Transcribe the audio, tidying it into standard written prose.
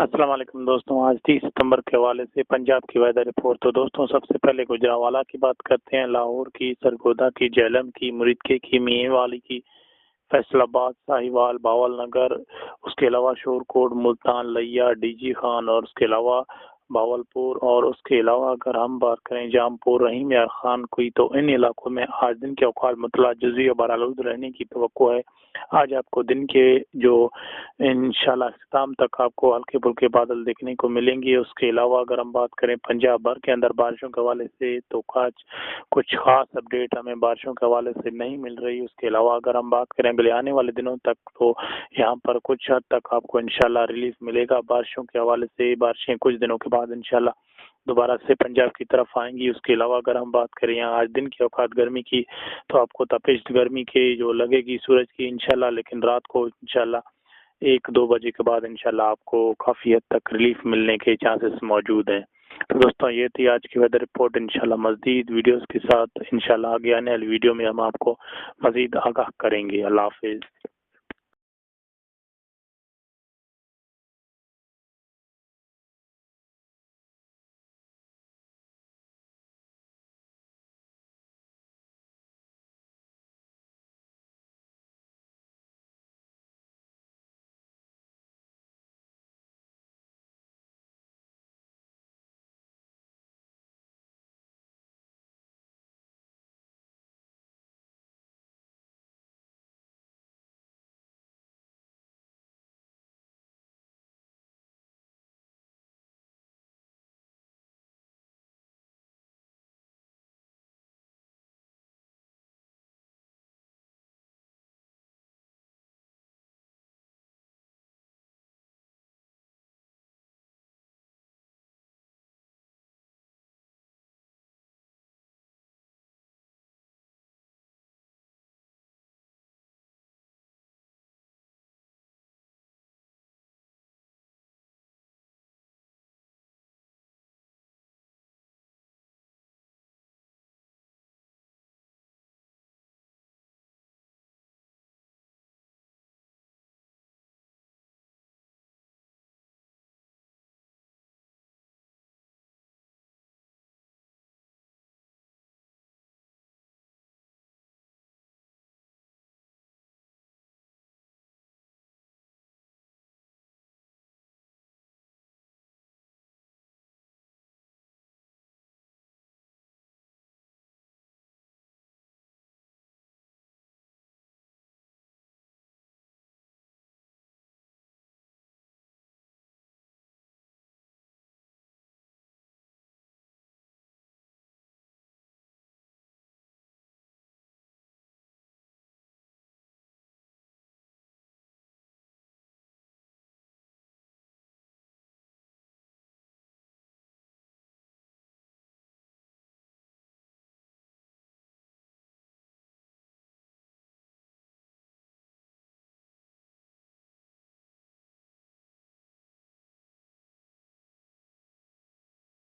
अस्सलाम वालेकुम दोस्तों। आज 30 सितंबर के हवाले से पंजाब की वेदर रिपोर्ट। तो दोस्तों सबसे पहले गुजरांवाला की बात करते हैं, लाहौर की, सरगोदा की, झेलम की, मुरीदके की, मियांवाली की, फैसलाबाद, साहिवाल, भावलनगर, उसके अलावा शोरकोट, मुल्तान, लिया, डीजी खान और उसके अलावा भावलपुर। और उसके अलावा अगर हम बात करें जामपुर, रहीम यार खान कोई, तो इन इलाकों में आज दिन के औकात मुतला जुज़ी और बरालूद रहने की तवक्को है। आज आपको दिन के जो इंशाल्लाह शाम तक आपको हल्के फुल्के बादल देखने को मिलेंगे। उसके अलावा अगर हम बात करें पंजाब भर के अंदर बारिशों के हवाले से, तो आज कुछ खास अपडेट हमें बारिशों के हवाले से नहीं मिल रही। उसके अलावा अगर हम बात करें अगले आने वाले दिनों तक, तो यहाँ पर कुछ हद तक आपको इंशाल्लाह रिलीफ मिलेगा बारिशों के हवाले से। बारिशें कुछ दिनों के बाद इंशाल्लाह दोबारा से पंजाब की तरफ आएंगी। उसके अलावा अगर हम बात करें यहाँ आज दिन के औकात गर्मी की, तो आपको तपिश गर्मी की जो लगेगी सूरज की इंशाल्लाह, लेकिन रात को इंशाल्लाह 1-2 बजे के बाद इंशाल्लाह आपको काफ़ी हद तक रिलीफ मिलने के चांसेस मौजूद हैं। तो दोस्तों ये थी आज की वेदर रिपोर्ट। इंशाल्लाह मज़ीद वीडियोस के साथ इंशाल्लाह आगे आने वाली वीडियो में हम आपको मज़ीद आगाह करेंगे। अल्लाह हाफ़िज़।